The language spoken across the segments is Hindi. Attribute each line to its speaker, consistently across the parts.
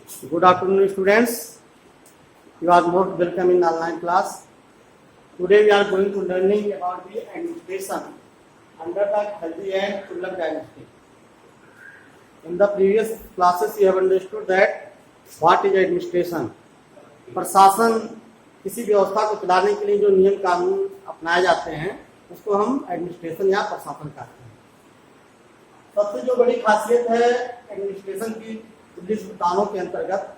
Speaker 1: Good afternoon, students. You are most welcome in online class. Today we are going to learning about the administration under the Khalji and Tughlaq dynasty. In the previous classes, you have understood that what is administration. प्रशासन किसी व्यवस्था को चलाने के लिए जो नियम कानून अपनाए जाते हैं उसको हम एडमिनिस्ट्रेशन या प्रशासन कहते हैं। सबसे जो बड़ी खासियत है एडमिनिस्ट्रेशन की दिल्ली सुल्तानों के अंतर्गत,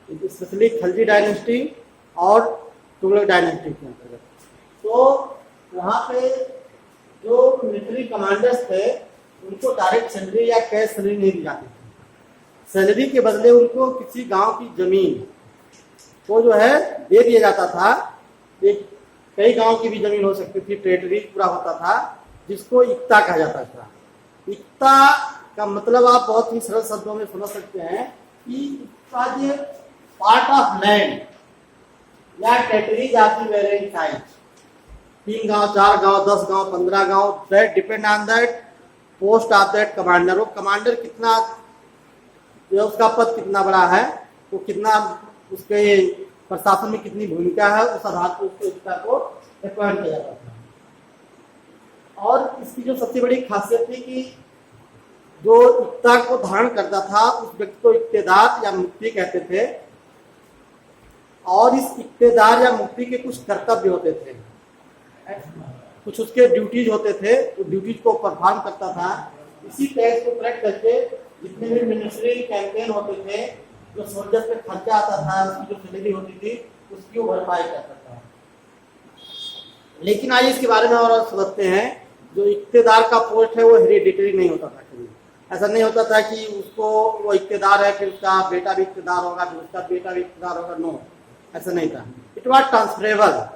Speaker 1: स्पेशली खलजी डायनेस्टी और तुगलक डायनेस्टी के अंतर्गत, तो वहाँ पे जो मिलिट्री कमांडर्स थे उनको डायरेक्ट सैलरी या कैश सैलरी नहीं दी जाती थी। सैलरी के बदले उनको किसी गांव की जमीन को जो है दे दिया जाता था। एक कई गांव की भी जमीन हो सकती थी, टेरिटरी पूरा होता था, जिसको इक्ता कहा जाता था। इक्ता का मतलब आप बहुत ही सरल शब्दों में समझ सकते हैं कि इक्ता जो पार्ट ऑफ लैंड या टेरिटरी जाती वेरिंग साइज, 3 गांव, 4 गांव, 10 गांव, 15 गांव, that depend on that post of that commander. वो कमांडर कितना, उसका पद कितना बड़ा है, वो कितना उसके प्रशासन में कितनी भूमिका है, उस आधार पर उसको इक्ता को अपॉइंट किया जाता था। और इसकी जो सबसे बड़ी खासियत थी कि जो इक्ता को धारण करता था उस व्यक्ति को इक्तेदार या मुक्ति कहते थे, और इस इक्तेदार या मुक्ति के कुछ कर्तव्य होते थे, कुछ उसके ड्यूटीज होते थे, वो ड्यूटीज को परफॉर्म करता था। इसी टैक्स को कलेक्ट करके जितने भी मिलिट्री कैंपेन होते थे, जो सोल्जर पे खर्चा आता था, उसकी जो सैलरी होती थी, उसकी वो भरपाई करता था। लेकिन आज इसके बारे में और समझते हैं। जो इक्तेदार का पोस्ट है वो हेरिडिटरी नहीं होता था कभी। ऐसा नहीं होता था कि उसको वो इक्तेदार है फिर उसका बेटा भी इक्तेदार होगा, फिर उसका बेटा भी इक्तेदार होगा। नो, ऐसा नहीं था। It was transferable.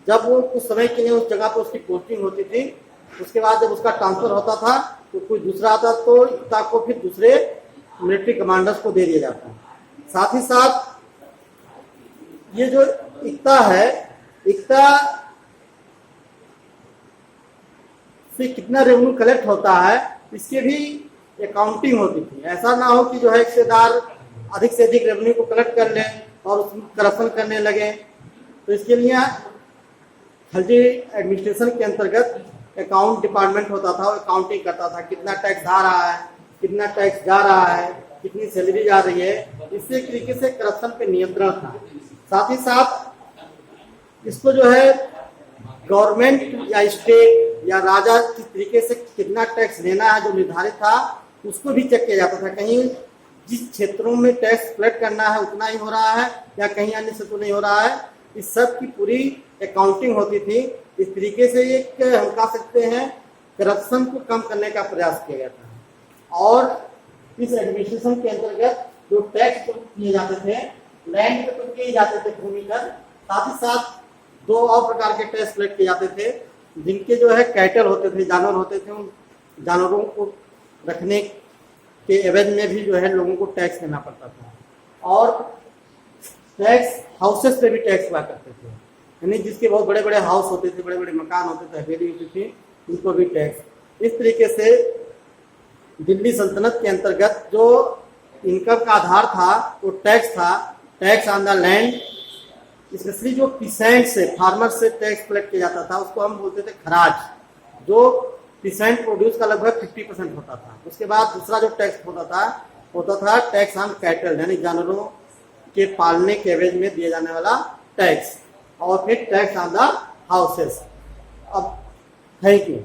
Speaker 1: जब वो कुछ समय के लिए उस जगह पर उसकी पोस्टिंग होती थी, उसके बाद जब उसका ट्रांसफर होता था तो कोई दूसरा आता तो इक्ता को फिर दूसरे मिलिट्री कमांडर्स को दे दिया जाता। साथ ही साथ ये जो इक्ता है, इक्ता से कितना रेवेन्यू कलेक्ट होता है इसके भी अकाउंटिंग होती थी। ऐसा ना हो कि जो है हिस्सेदार अधिक से अधिक रेवेन्यू को कलेक्ट कर ले और उसमें करप्शन करने लगे। तो इसके लिए खलजी एडमिनिस्ट्रेशन के अंतर्गत अकाउंट डिपार्टमेंट होता था, वो अकाउंटिंग करता था, कितना टैक्स आ रहा है, कितना टैक्स जा रहा है, कितनी सैलरी जा रही है। इससे एक तरीके से करप्शन पे नियंत्रण था। साथ ही साथ इसको जो है गवर्नमेंट या स्टेट या राजा किस तरीके से कितना टैक्स लेना है जो निर्धारित था, उसको भी चेक किया जाता था। कहीं जिस क्षेत्रों में टैक्स कलेक्ट करना है उतना ही हो रहा है या कहीं अन्य से तो नहीं हो रहा है। इस सब की पूरी अकाउंटिंग होती थी। इस तरीके से एक हम कह सकते हैं करप्शन को कम करने का प्रयास किया गया था। और इस एडमिनिस्ट्रेशन के अंतर्गत जो टैक्स किए जाते थे, लैंड पे तो किए जाते थे, भूमि कर, साथ ही साथ 2 और प्रकार के टैक्स कलेक्ट किए जाते थे, जिनके जो है कैटल होते थे, जानवर होते थे। उन जानवरों को रखने के एवज में भी जो है लोगों को टैक्स देना पड़ता था। और टैक्स हाउसेस पे भी टैक्स हुआ करते थे, यानी जिसके बहुत बड़े बड़े हाउस होते थे, बड़े बड़े मकान होते थे, हवेली होती थी, उनको भी टैक्स। इस तरीके से दिल्ली सल्तनत के अंतर्गत जो इनकम का आधार था वो टैक्स था। Tax on the land, specially जो पीसेंट से, फार्मर से टैक्स कलेक्ट किया जाता था, उसको हम बोलते थे खराज, जो पीसेंट प्रोड्यूस का लगभग 50% होता था। उसके बाद दूसरा जो टैक्स होता था टैक्स ऑन कैटल, यानी जानवरों के पालने के एवज में दिए जाने वाला टैक्स। और फिर टैक्स ऑन द हाउसेस। अब थैंक यू।